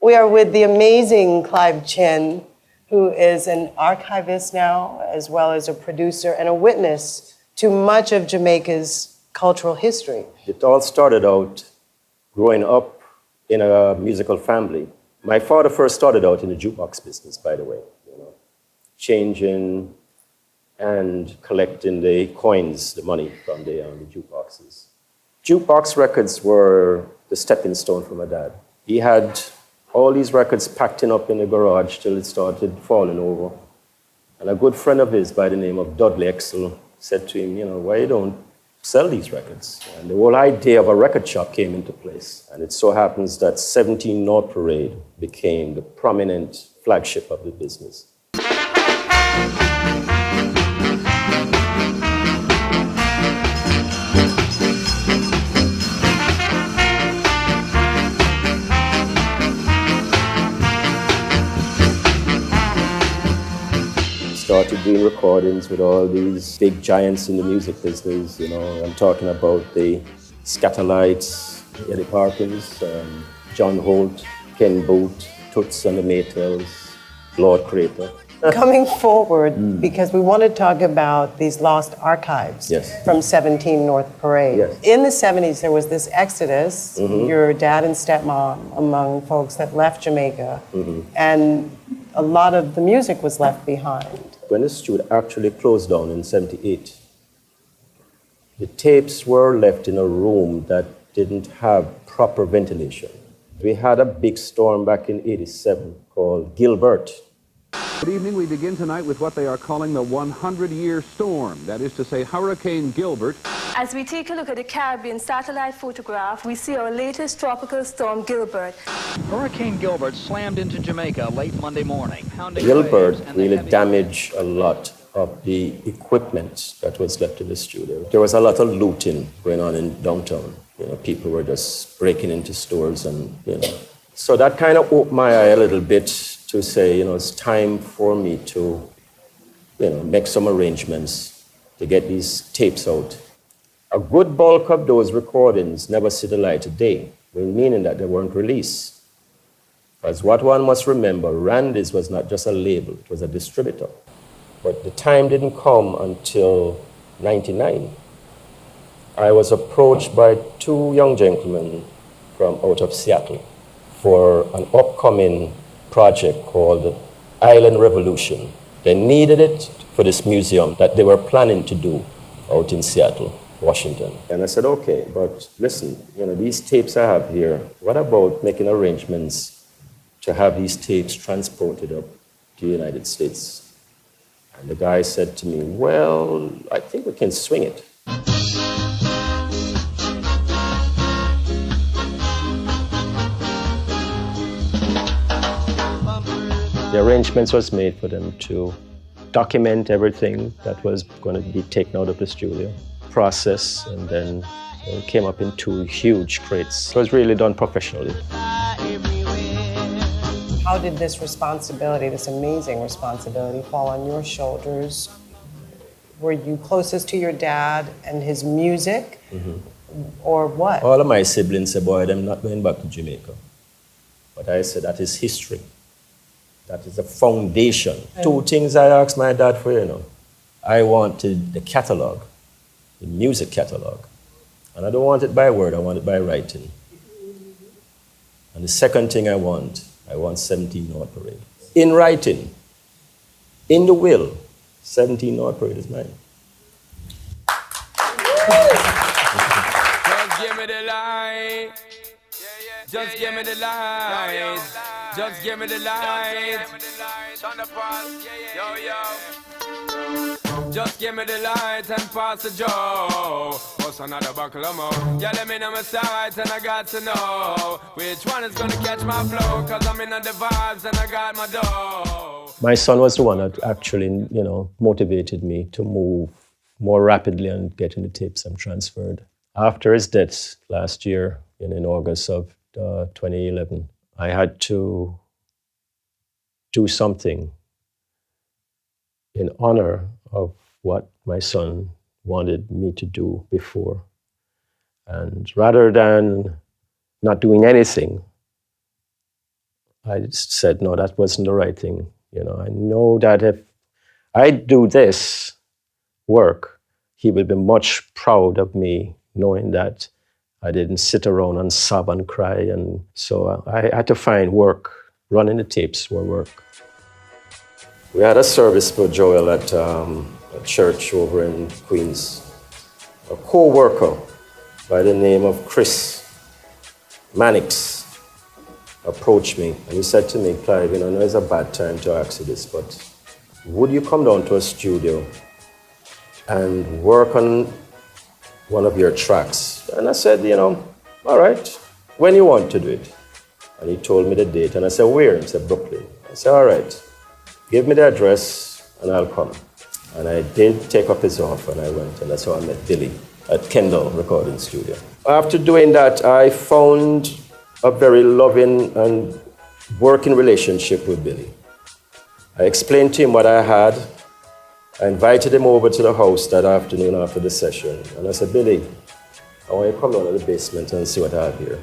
We are with the amazing Clive Chin, who is an archivist now, as well as a producer and a witness to much of Jamaica's cultural history. It all started out growing up in a musical family. My father first started out in the jukebox business, by the way, changing and collecting the coins, the money from the jukeboxes. Jukebox records were the stepping stone for my dad. He had all these records packed up in the garage till it started falling over. And a good friend of his by the name of Dudley Exel said to him, why you don't sell these records? And the whole idea of a record shop came into place. And it so happens that 17 North Parade became the prominent flagship of the business. Started doing recordings with all these big giants in the music business. I'm talking about the Scatterlights, Eddie Parkins, John Holt, Ken Booth, Toots and the Maytals, Lord Crater. Coming forward, because we want to talk about these lost archives from 17 North Parade. Yes. In the 70s, there was this exodus, your dad and stepmom, among folks that left Jamaica, and a lot of the music was left behind. When the studio actually closed down in 78, the tapes were left in a room that didn't have proper ventilation. We had a big storm back in 87 called Gilbert. Good evening. We begin tonight with what they are calling the 100-year storm. That is to say, Hurricane Gilbert. As we take a look at the Caribbean satellite photograph, we see our latest tropical storm, Gilbert. Hurricane Gilbert slammed into Jamaica late Monday morning. Gilbert really damaged a lot of the equipment that was left in the studio. There was a lot of looting going on in downtown. People were just breaking into stores and, So that kind of opened my eye a little bit to say, it's time for me to, make some arrangements to get these tapes out. A good bulk of those recordings never see the light of day, meaning that they weren't released. Because what one must remember, Randy's was not just a label, it was a distributor. But the time didn't come until 99. I was approached by two young gentlemen from out of Seattle for an upcoming project called Island Revolution. They needed it for this museum that they were planning to do out in Seattle, Washington. And I said, okay, but listen, these tapes I have here, what about making arrangements to have these tapes transported up to the United States? And the guy said to me, well, I think we can swing it. The arrangements was made for them to document everything that was going to be taken out of the studio, process, and then it came up in two huge crates. It was really done professionally. How did this responsibility, this amazing responsibility, fall on your shoulders? Were you closest to your dad and his music, or what? All of my siblings said, boy, I'm not going back to Jamaica. But I said, that is history. That is the foundation. Two things I asked my dad for, I wanted the catalog, the music catalog. And I don't want it by word, I want it by writing. And the second thing I want 17 North Parade. In writing, in the will, 17 North Parade is mine. Just give me the light. Just give me the light. Just give me the light. Just give me the light and pass the joe. What's another buckle of more? Yeah, let me know my sights and I got to know which one is gonna catch my flow. Cause I'm in the vibes and I got my dough. My son was the one that actually, motivated me to move more rapidly and getting the tapes and transferred. After his death last year, in August of 2011, I had to do something in honor of what my son wanted me to do before. And rather than not doing anything, I said, no, that wasn't the right thing. I know that if I do this work, he will be much proud of me, knowing that I didn't sit around and sob and cry. And so I had to find work. Running the tapes were work. We had a service for Joel at a church over in Queens. A co-worker by the name of Chris Mannix approached me, and he said to me, Clive, I know it's a bad time to ask you this, but would you come down to a studio and work on one of your tracks? And I said, all right, when you want to do it. And he told me the date, and I said, where? He said, Brooklyn. I said, all right, give me the address and I'll come. And I did take up his offer, and I went, and that's how I met Billy at Kendall Recording Studio. After doing that, I found a very loving and working relationship with Billy. I explained to him what I had. I invited him over to the house that afternoon after the session. And I said, Billy, I want you to come down to the basement and see what I have here.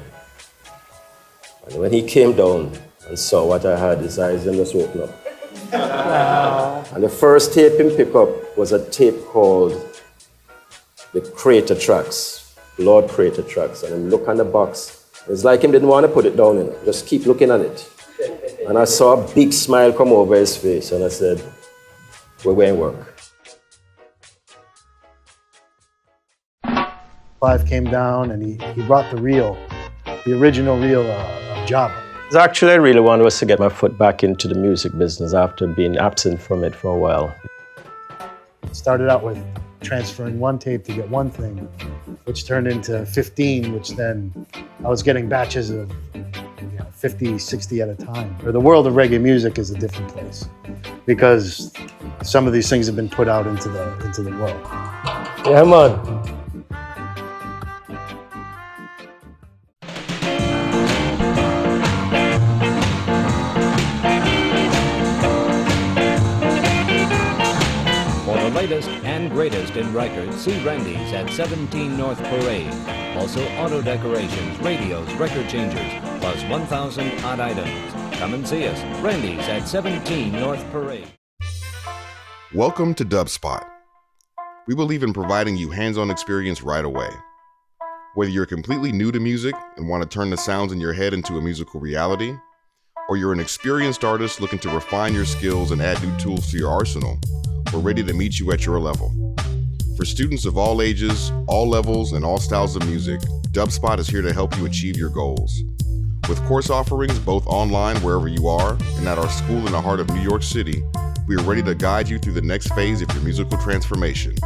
And when he came down and saw what I had, his eyes just opened up. Wow. And the first tape he picked up was a tape called The Creator Tracks, Lord Creator Tracks. And he looked on the box. It's like he didn't want to put it down, just keep looking at it. And I saw a big smile come over his face, and I said, we're going to work. Clive came down and he brought the original reel of Java. Actually, I really wanted was to get my foot back into the music business after being absent from it for a while. It started out with transferring one tape to get one thing, which turned into 15, which then I was getting batches of 50, 60 at a time. The world of reggae music is a different place because some of these things have been put out into the world. Yeah, man. Latest and greatest in records, see Randy's at 17 North Parade. Also auto decorations, radios, record changers, plus 1,000 odd items. Come and see us. Randy's at 17 North Parade. Welcome to Dubspot. We believe in providing you hands-on experience right away. Whether you're completely new to music and want to turn the sounds in your head into a musical reality, or you're an experienced artist looking to refine your skills and add new tools to your arsenal, we're ready to meet you at your level. For students of all ages, all levels, and all styles of music, Dubspot is here to help you achieve your goals. With course offerings both online wherever you are and at our school in the heart of New York City, we are ready to guide you through the next phase of your musical transformation.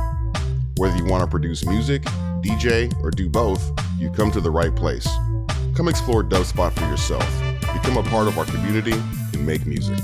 Whether you want to produce music, DJ, or do both, you've come to the right place. Come explore Dubspot for yourself, become a part of our community, and make music.